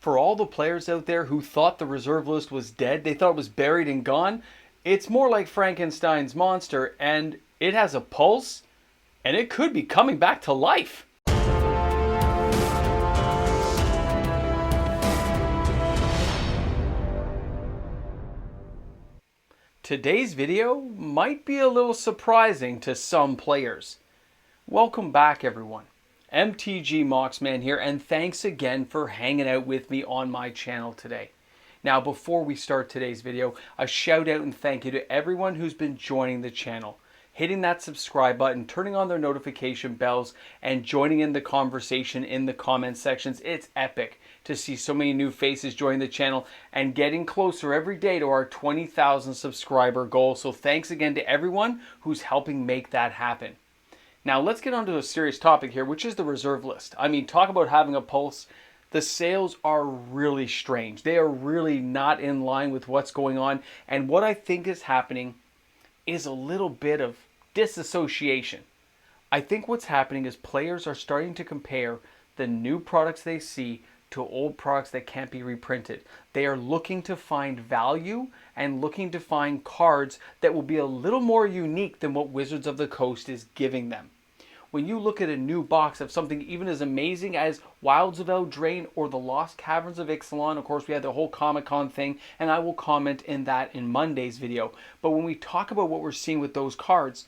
For all the players out there who thought the reserve list was dead, they thought it was buried and gone, it's more like Frankenstein's monster, and it has a pulse, and it could be coming back to life. Today's video might be a little surprising to some players. Welcome back, everyone. MTG Moxman here, and thanks again for hanging out with me on my channel today. Now, before we start today's video, a shout out and thank you to everyone who's been joining the channel, hitting that subscribe button, turning on their notification bells, and joining in the conversation in the comment sections. It's epic to see so many new faces join the channel and getting closer every day to our 20,000 subscriber goal. So thanks again to everyone who's helping make that happen. Now let's get on to a serious topic here, which is the reserve list. I mean, talk about having a pulse. The sales are really strange. They are really not in line with what's going on. And what I think is happening is a little bit of disassociation. I think what's happening is players are starting to compare the new products they see to old products that can't be reprinted. They are looking to find value and looking to find cards that will be a little more unique than what Wizards of the Coast is giving them. When you look at a new box of something even as amazing as Wilds of Eldraine or the Lost Caverns of Ixalan, of course we had the whole Comic-Con thing, and I will comment in that in Monday's video. But when we talk about what we're seeing with those cards,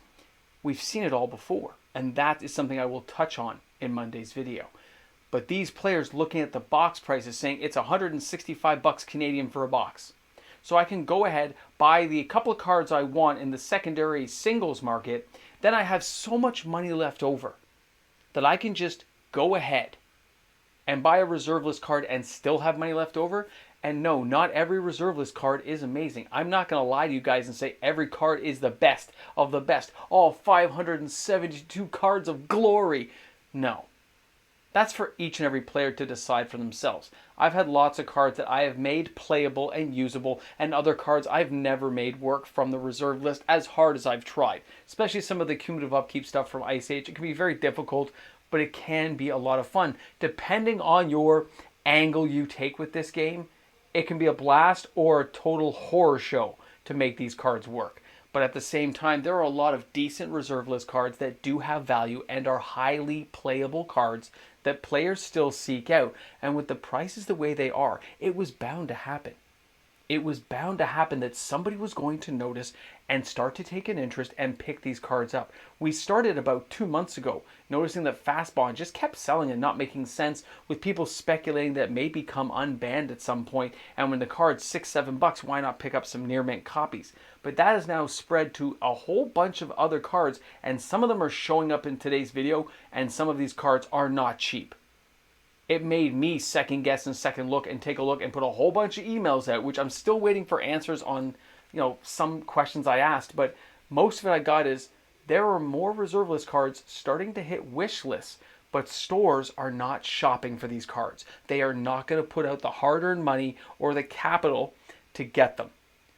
we've seen it all before, and that is something I will touch on in Monday's video. But these players looking at the box prices saying it's 165 bucks Canadian for a box. So I can go ahead, buy the couple of cards I want in the secondary singles market, then I have so much money left over that I can just go ahead and buy a reserve list card and still have money left over. And no, not every reserve list card is amazing. I'm not going to lie to you guys and say every card is the best of the best. All 572 cards of glory. No. That's for each and every player to decide for themselves. I've had lots of cards that I have made playable and usable, and other cards I've never made work from the reserve list as hard as I've tried. Especially some of the cumulative upkeep stuff from Ice Age. It can be very difficult, but it can be a lot of fun. Depending on your angle you take with this game, it can be a blast or a total horror show to make these cards work. But at the same time, there are a lot of decent reserve list cards that do have value and are highly playable cards that players still seek out. And with the prices the way they are, it was bound to happen. It was bound to happen that somebody was going to notice and start to take an interest and pick these cards up. We started about 2 months ago noticing that Fastbond just kept selling and not making sense, with people speculating that it may become unbanned at some point, and when the card's $6-7, why not pick up some near mint copies? But that has now spread to a whole bunch of other cards, and some of them are showing up in today's video, and some of these cards are not cheap. It made me second guess and second look and take a look and put a whole bunch of emails out, which I'm still waiting for answers on, some questions I asked. But most of it I got is there are more reserve list cards starting to hit wish lists, but stores are not shopping for these cards. They are not going to put out the hard-earned money or the capital to get them.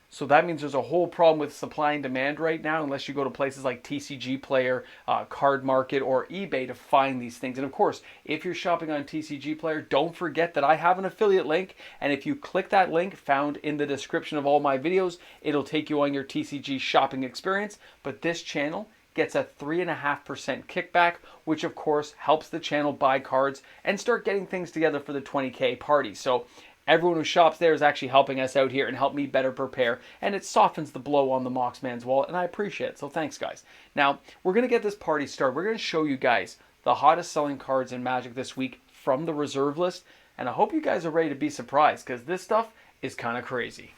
So that means there's a whole problem with supply and demand right now, unless you go to places like TCG Player, Card Market, or eBay to find these things. And of course, if you're shopping on TCG Player, don't forget that I have an affiliate link. And if you click that link found in the description of all my videos, it'll take you on your TCG shopping experience. But this channel gets a 3.5% kickback, which of course helps the channel buy cards and start getting things together for the 20K party. So everyone who shops there is actually helping us out here and help me better prepare, and it softens the blow on the Moxman's wallet, and I appreciate it, so thanks guys. Now, we're going to get this party started. We're going to show you guys the hottest selling cards in Magic this week from the reserve list, and I hope you guys are ready to be surprised, because this stuff is kind of crazy.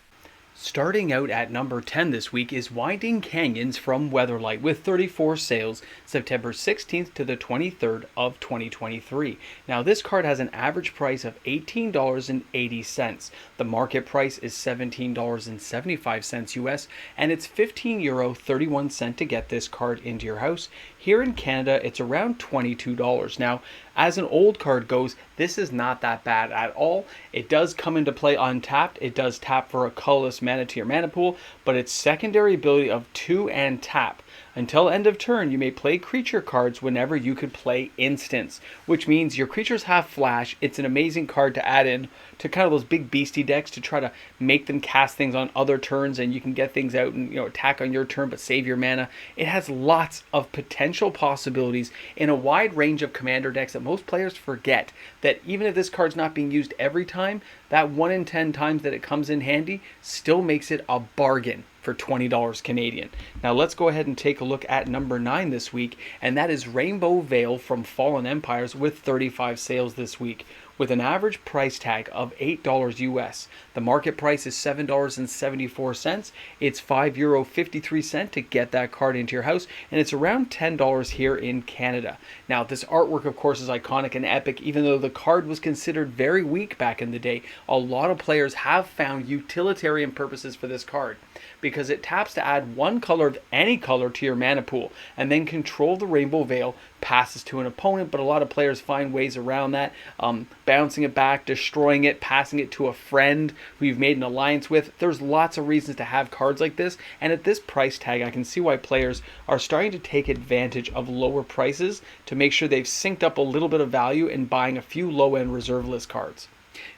Starting out at number 10 this week is Winding Canyons from Weatherlight with 34 sales September 16th to the 23rd of 2023. Now this card has an average price of $18.80. The market price is $17.75 US, and it's €15.31 to get this card into your house. Here in Canada, it's around $22. Now, as an old card goes, this is not that bad at all. It does come into play untapped. It does tap for a colorless mana to your mana pool, but its secondary ability of 2 and tap Until end of turn, you may play creature cards whenever you could play instants, which means your creatures have flash. It's an amazing card to add in to kind of those big beastie decks to try to make them cast things on other turns, and you can get things out and attack on your turn but save your mana. It has lots of potential possibilities in a wide range of commander decks that most players forget that even if this card's not being used every time, that 1 in 10 times that it comes in handy still makes it a bargain for $20 Canadian. Now let's go ahead and take a look at number 9 this week, and that is Rainbow Veil from Fallen Empires with 35 sales this week. With an average price tag of $8 US. The market price is $7.74. It's €5.53 to get that card into your house, and it's around $10 here in Canada. Now, this artwork, of course, is iconic and epic. Even though the card was considered very weak back in the day, a lot of players have found utilitarian purposes for this card, because it taps to add one color of any color to your mana pool, and then control the Rainbow Veil passes to an opponent, but a lot of players find ways around that, bouncing it back, destroying it, passing it to a friend who you've made an alliance with. There's lots of reasons to have cards like this, and at this price tag, I can see why players are starting to take advantage of lower prices to make sure they've synced up a little bit of value in buying a few low-end reserve list cards.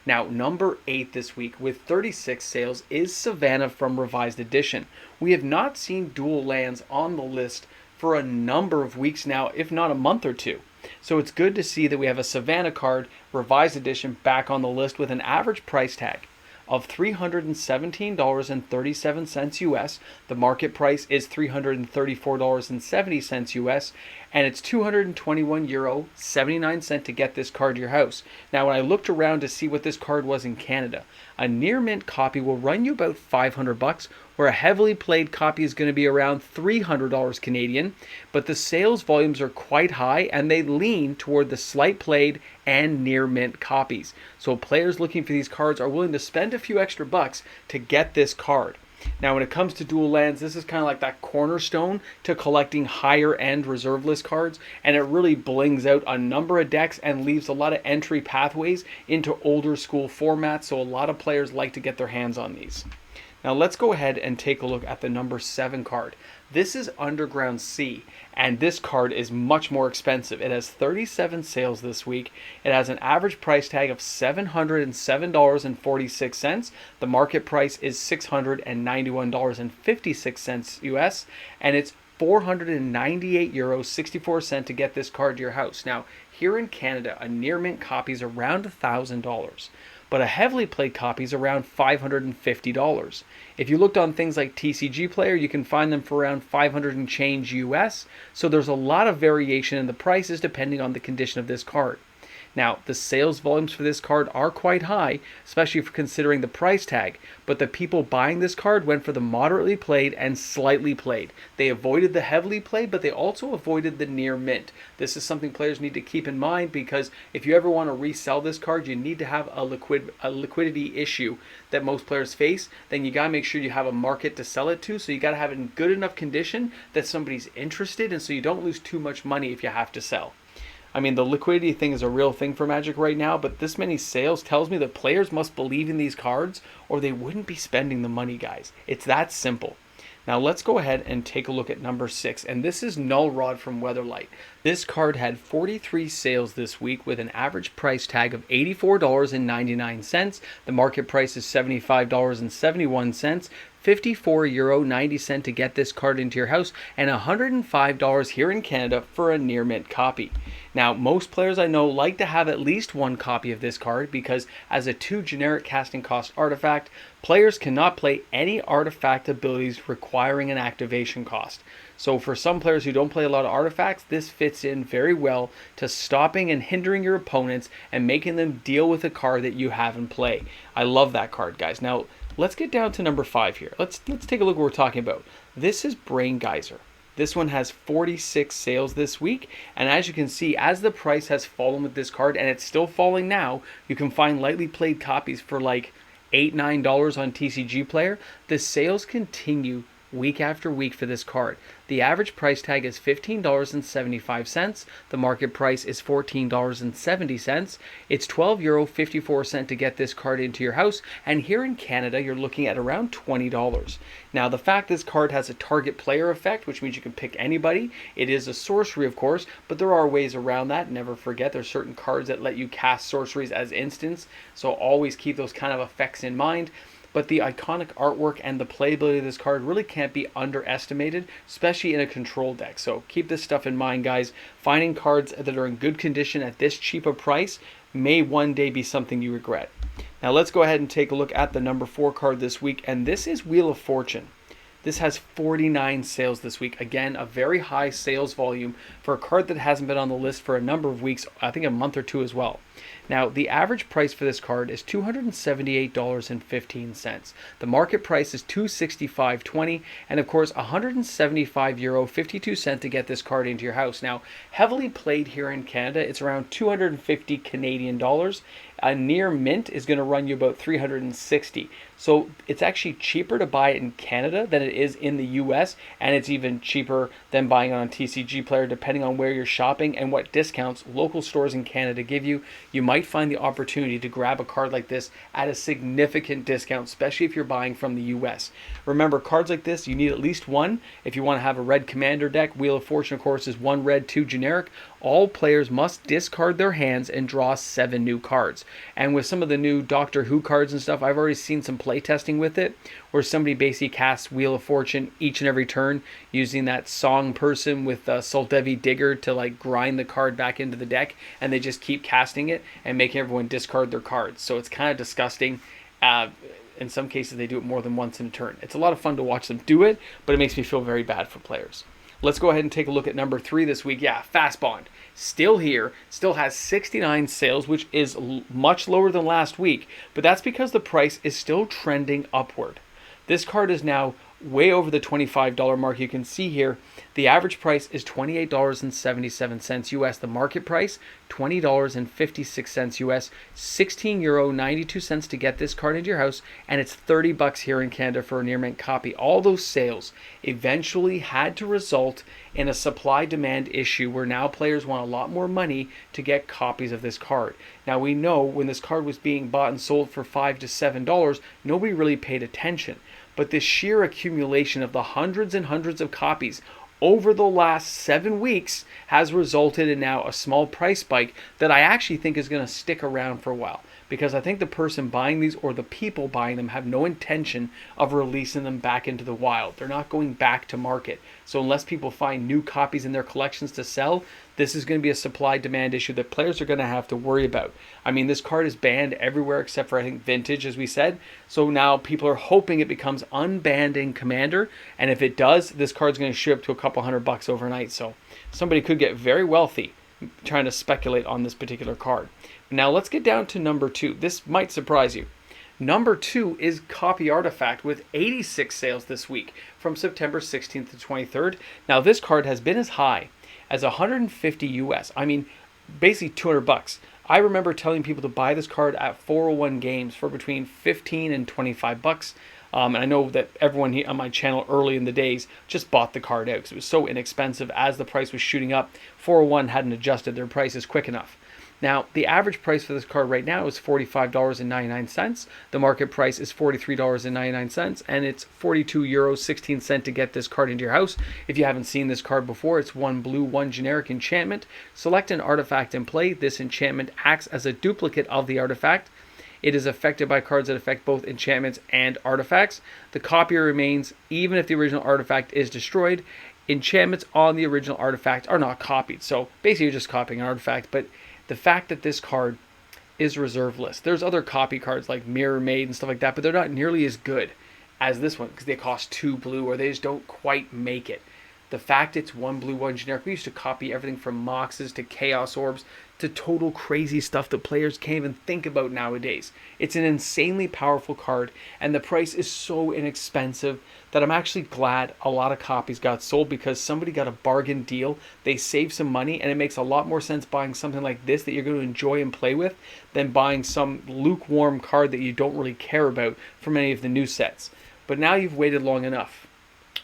Now, number 8 this week with 36 sales is Savannah from Revised Edition. We have not seen dual lands on the list for a number of weeks now, if not a month or two. So it's good to see that we have a Savannah card, Revised Edition, back on the list with an average price tag of $317.37 US. The market price is $334.70 US, and it's €221.79 to get this card to your house. Now, when I looked around to see what this card was in Canada, a near mint copy will run you about $500, where a heavily played copy is going to be around $300 Canadian, but the sales volumes are quite high and they lean toward the slight played and near mint copies. So players looking for these cards are willing to spend a few extra bucks to get this card. Now, when it comes to dual lands, this is kind of like that cornerstone to collecting higher end reserve list cards, and it really blings out a number of decks and leaves a lot of entry pathways into older school formats, so a lot of players like to get their hands on these. Now let's go ahead and take a look at the number 7 card. This is Underground Sea, and this card is much more expensive. It has 37 sales this week. It has an average price tag of $707.46. The market price is $691.56 US, and it's €498.64 to get this card to your house. Now, here in Canada, a near mint copy is around $1,000. But a heavily played copy is around $550. If you looked on things like TCG Player, you can find them for around 500 and change US, so there's a lot of variation in the prices depending on the condition of this card. Now, the sales volumes for this card are quite high, especially for considering the price tag, but the people buying this card went for the moderately played and slightly played. They avoided the heavily played, but they also avoided the near mint. This is something players need to keep in mind, because if you ever want to resell this card, you need to have a liquidity issue that most players face. Then you got to make sure you have a market to sell it to, so you got to have it in good enough condition that somebody's interested, and so you don't lose too much money if you have to sell. I mean, the liquidity thing is a real thing for Magic right now, but this many sales tells me that players must believe in these cards or they wouldn't be spending the money, guys. It's that simple. Now let's go ahead and take a look at number 6, and this is Null Rod from Weatherlight. This card had 43 sales this week with an average price tag of $84.99. The market price is $75.71. €54.90 to get this card into your house, and $105 here in Canada for a near mint copy. Now, most players I know like to have at least one copy of this card, because as a 2 generic casting cost artifact, players cannot play any artifact abilities requiring an activation cost. So for some players who don't play a lot of artifacts, this fits in very well to stopping and hindering your opponents and making them deal with a card that you have in play. I love that card, guys. Now, let's get down to number 5 here. Let's take a look at what we're talking about. This is Brain Geyser. This one has 46 sales this week, and as you can see, as the price has fallen with this card, and it's still falling now, you can find lightly played copies for like $8-9 on TCG Player. The sales continue week after week for this card. The average price tag is $15.75. The market price is $14.70. It's €12.54 to get this card into your house. And here in Canada, you're looking at around $20. Now, the fact this card has a target player effect, which means you can pick anybody. It is a sorcery, of course, but there are ways around that. Never forget, there's certain cards that let you cast sorceries as instants. So always keep those kind of effects in mind. But the iconic artwork and the playability of this card really can't be underestimated, especially in a control deck. So keep this stuff in mind, guys. Finding cards that are in good condition at this cheap a price may one day be something you regret. Now let's go ahead and take a look at the number 4 card this week, and this is Wheel of Fortune. This has 49 sales this week. Again, a very high sales volume for a card that hasn't been on the list for a number of weeks, I think a month or two as well. Now, the average price for this card is $278.15. The market price is $265.20, and of course, €175.52 to get this card into your house. Now, heavily played here in Canada, it's around 250 Canadian dollars. A near mint is going to run you about 360. So it's actually cheaper to buy it in Canada than it is in the US, and it's even cheaper than buying it on TCG Player, depending on where you're shopping and what discounts local stores in Canada give you. You might find the opportunity to grab a card like this at a significant discount, especially if you're buying from the US. Remember, cards like this, you need at least one. If you want to have a red commander deck, Wheel of Fortune, of course, is 1 red, 2 generic. All players must discard their hands and draw 7 new cards. And with some of the new Doctor Who cards and stuff, I've already seen some play testing with it, where somebody basically casts Wheel of Fortune each and every turn using that song person with Soldevi Digger to like grind the card back into the deck, and they just keep casting it and making everyone discard their cards. So it's kind of disgusting. In some cases, they do it more than once in a turn. It's a lot of fun to watch them do it, but it makes me feel very bad for players. Let's go ahead and take a look at number 3 this week. Yeah, Fast Bond. Still here, still has 69 sales, which is much lower than last week, but that's because the price is still trending upward. This card is now way over the $25 mark. You can see here the average price is $28.77 US. The market price, $20.56 US. €16.92 to get this card into your house, and it's $30 here in Canada for a near mint copy. All those sales eventually had to result in a supply-demand issue where now players want a lot more money to get copies of this card. Now we know when this card was being bought and sold for $5 to $7, nobody really paid attention. But the sheer accumulation of the hundreds and hundreds of copies over the last 7 weeks has resulted in now a small price spike that I actually think is going to stick around for a while, because I think the person buying these or the people buying them have no intention of releasing them back into the wild. They're not going back to market. So unless people find new copies in their collections to sell, this is going to be a supply-demand issue that players are going to have to worry about. I mean, this card is banned everywhere except for, I think, Vintage, as we said. So now people are hoping it becomes unbanned in Commander. And if it does, this card's going to shoot up to a couple $100 overnight. So somebody could get very wealthy trying to speculate on this particular card. Now let's get down to number 2. This might surprise you. Number 2 is Copy Artifact with 86 sales this week from September 16th to 23rd. Now this card has been as high as 150 US. I mean, basically $200. I remember telling people to buy this card at 401 Games for between 15 and 25 bucks. And I know that everyone here on my channel early in the days just bought the card out because it was so inexpensive as the price was shooting up. 401 hadn't adjusted their prices quick enough. Now, the average price for this card right now is $45.99. The market price is $43.99, and it's €42.16 to get this card into your house. If you haven't seen this card before, it's 1 blue, 1 generic enchantment. Select an artifact and play. This enchantment acts as a duplicate of the artifact. It is affected by cards that affect both enchantments and artifacts. The copy remains even if the original artifact is destroyed. Enchantments on the original artifact are not copied. So basically you're just copying an artifact, but the fact that this card is reserve list. There's other copy cards like Mirror Maid and stuff like that, but they're not nearly as good as this one because they cost 2 blue or they just don't quite make it. The fact it's 1 blue, 1 generic. We used to copy everything from Moxes to Chaos Orbs to total crazy stuff that players can't even think about nowadays. It's an insanely powerful card, and the price is so inexpensive that I'm actually glad a lot of copies got sold because somebody got a bargain deal. They saved some money, and it makes a lot more sense buying something like this that you're going to enjoy and play with than buying some lukewarm card that you don't really care about from any of the new sets. But now you've waited long enough.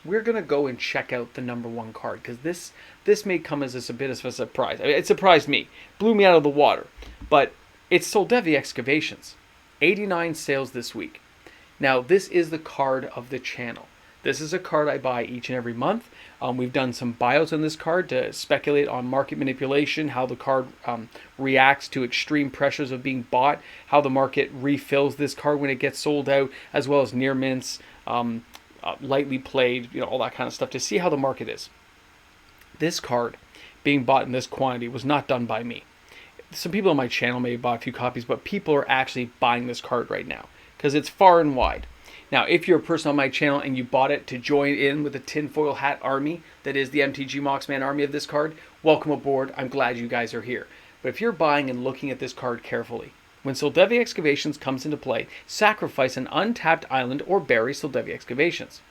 we're going to go and check out the number one card, because this may come as a bit of a surprise. I mean, it surprised me, blew me out of the water, but it's Soldevia Excavations. 89 sales this week. Now, this is the card of the channel. This is a card I buy each and every month. We've done some buyouts on this card to speculate on market manipulation, how the card reacts to extreme pressures of being bought, how the market refills this card when it gets sold out, as well as near mints, lightly played, all that kind of stuff, to see how the market is. This card being bought in this quantity was not done by me. Some people on my channel may have bought a few copies, but people are actually buying this card right now because it's far and wide. Now, if you're a person on my channel and you bought it to join in with the tinfoil hat army that is the MTG Moxman army of this card, welcome aboard. I'm glad you guys are here. But if you're buying and looking at this card carefully, when Soldevia Excavations comes into play, sacrifice an untapped island or bury Soldevia Excavations.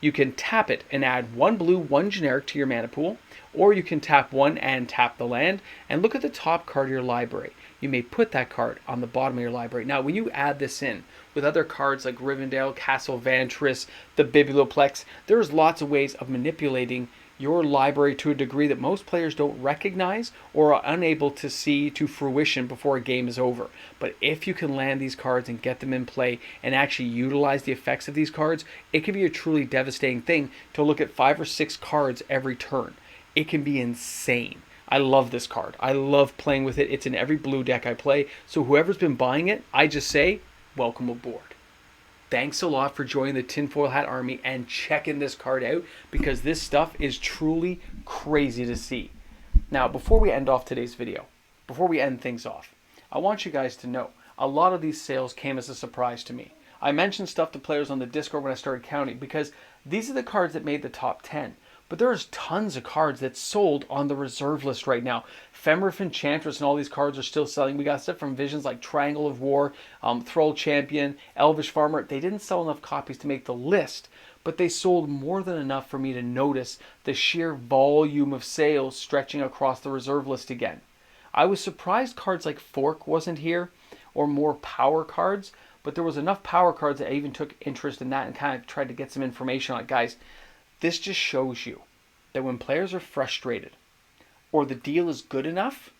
You can tap it and add 1 blue, 1 generic to your mana pool, or you can tap 1 and tap the land and look at the top card of your library. You may put that card on the bottom of your library. Now, when you add this in with other cards like Rivendell, Castle Vantris, the Biblioplex, there's lots of ways of manipulating your library to a degree that most players don't recognize or are unable to see to fruition before a game is over. But if you can land these cards and get them in play and actually utilize the effects of these cards, it can be a truly devastating thing to look at 5 or 6 cards every turn. It can be insane. I love this card. I love playing with it. It's in every blue deck I play. So whoever's been buying it, I just say, welcome aboard. Thanks a lot for joining the Tinfoil Hat Army and checking this card out, because this stuff is truly crazy to see. Now, before we end off today's video, before we end things off, I want you guys to know a lot of these sales came as a surprise to me. I mentioned stuff to players on the Discord when I started counting, because these are the cards that made the top 10. But there's tons of cards that sold on the reserve list right now. Fenrir Enchantress and all these cards are still selling. We got stuff from Visions like Triangle of War, Thrall Champion, Elvish Farmer. They didn't sell enough copies to make the list, but they sold more than enough for me to notice the sheer volume of sales stretching across the reserve list again. I was surprised cards like Fork wasn't here, or more power cards, but there was enough power cards that I even took interest in that and kind of tried to get some information on it. Guys, this just shows you that when players are frustrated or the deal is good enough,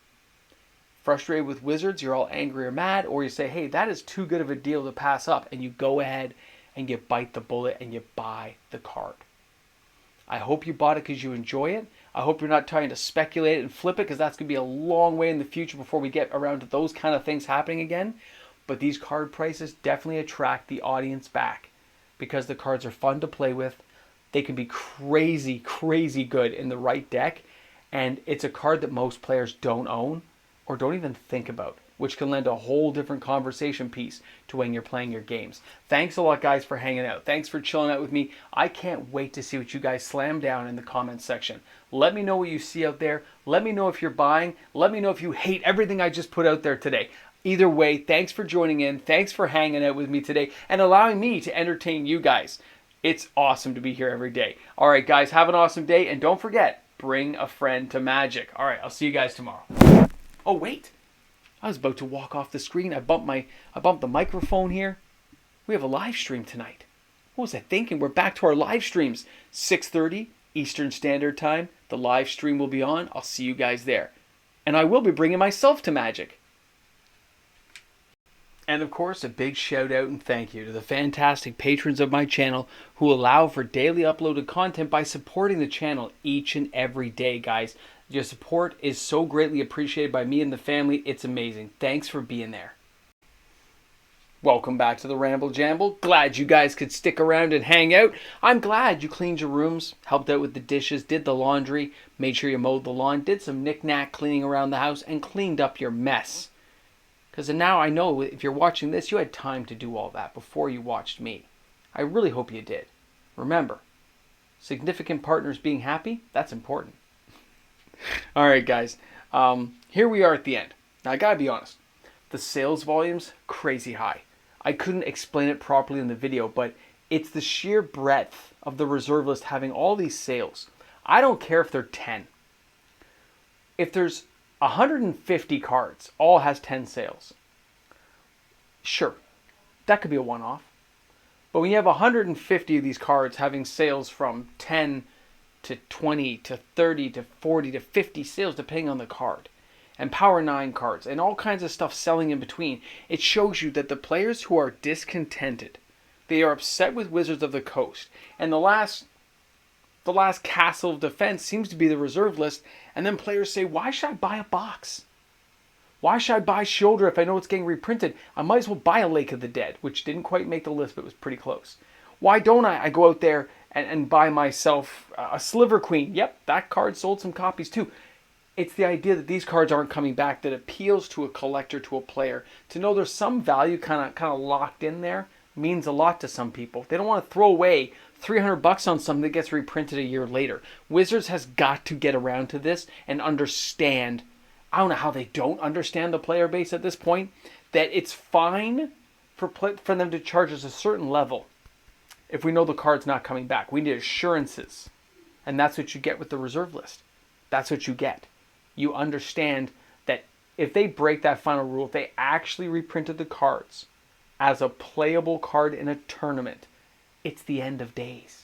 frustrated with Wizards, you're all angry or mad, or you say, hey, that is too good of a deal to pass up, and you go ahead and you bite the bullet and you buy the card. I hope you bought it because you enjoy it. I hope you're not trying to speculate and flip it, because that's going to be a long way in the future before we get around to those kind of things happening again. But these card prices definitely attract the audience back because the cards are fun to play with. They can be crazy, crazy good in the right deck. And it's a card that most players don't own or don't even think about, which can lend a whole different conversation piece to when you're playing your games. Thanks a lot, guys, for hanging out. Thanks for chilling out with me. I can't wait to see what you guys slam down in the comments section. Let me know what you see out there. Let me know if you're buying. Let me know if you hate everything I just put out there today. Either way, thanks for joining in. Thanks for hanging out with me today and allowing me to entertain you guys. It's awesome to be here every day. All right, guys, have an awesome day. And don't forget, bring a friend to Magic. All right, I'll see you guys tomorrow. Oh, wait. I was about to walk off the screen. I bumped the microphone here. We have a live stream tonight. What was I thinking? We're back to our live streams. 6:30 Eastern Standard Time. The live stream will be on. I'll see you guys there. And I will be bringing myself to Magic. And of course, a big shout out and thank you to the fantastic patrons of my channel who allow for daily uploaded content by supporting the channel each and every day, guys. Your support is so greatly appreciated by me and the family. It's amazing. Thanks for being there. Welcome back to the Ramble Jamble. Glad you guys could stick around and hang out. I'm glad you cleaned your rooms, helped out with the dishes, did the laundry, made sure you mowed the lawn, did some knick-knack cleaning around the house, and cleaned up your mess. Because now I know if you're watching this, you had time to do all that before you watched me. I really hope you did. Remember, significant partners being happy, that's important. All right, guys. Here we are at the end. Now, I gotta be honest. The sales volume's crazy high. I couldn't explain it properly in the video, but it's the sheer breadth of the reserve list having all these sales. I don't care if they're 10. If there's 150 cards, all has 10 sales. Sure, that could be a one-off. But when you have 150 of these cards having sales from 10 to 20 to 30 to 40 to 50 sales depending on the card, and Power 9 cards, and all kinds of stuff selling in between, it shows you that the players who are discontented, they are upset with Wizards of the Coast. And the last castle of defense seems to be the reserve list, and then players say, why should I buy a box? Why should I buy Shoulder if I know it's getting reprinted? I might as well buy a Lake of the Dead, which didn't quite make the list, but was pretty close. Why don't I go out there and buy myself a Sliver Queen? Yep, that card sold some copies too. It's the idea that these cards aren't coming back that appeals to a collector, to a player. To know there's some value kind of locked in there means a lot to some people. They don't want to throw away $300 on something that gets reprinted a year later. Wizards has got to get around to this and understand. I don't know how they don't understand the player base at this point, that it's fine for them to charge us a certain level if we know the card's not coming back. We need assurances. And that's what you get with the reserve list. That's what you get. You understand that if they break that final rule, if they actually reprinted the cards as a playable card in a tournament, it's the end of days.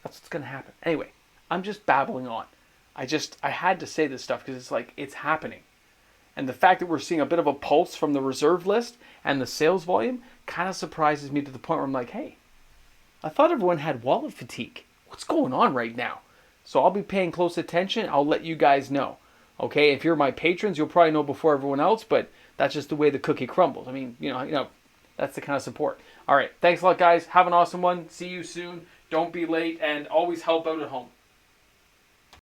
That's what's going to happen. Anyway, I'm just babbling on. I had to say this stuff because it's happening. And the fact that we're seeing a bit of a pulse from the reserve list and the sales volume kind of surprises me to the point where I'm like, hey, I thought everyone had wallet fatigue. What's going on right now? So I'll be paying close attention. I'll let you guys know. Okay, if you're my patrons, you'll probably know before everyone else, but that's just the way the cookie crumbles. I mean, you know, that's the kind of support. All right, thanks a lot, guys. Have an awesome one. See you soon. Don't be late, and always help out at home.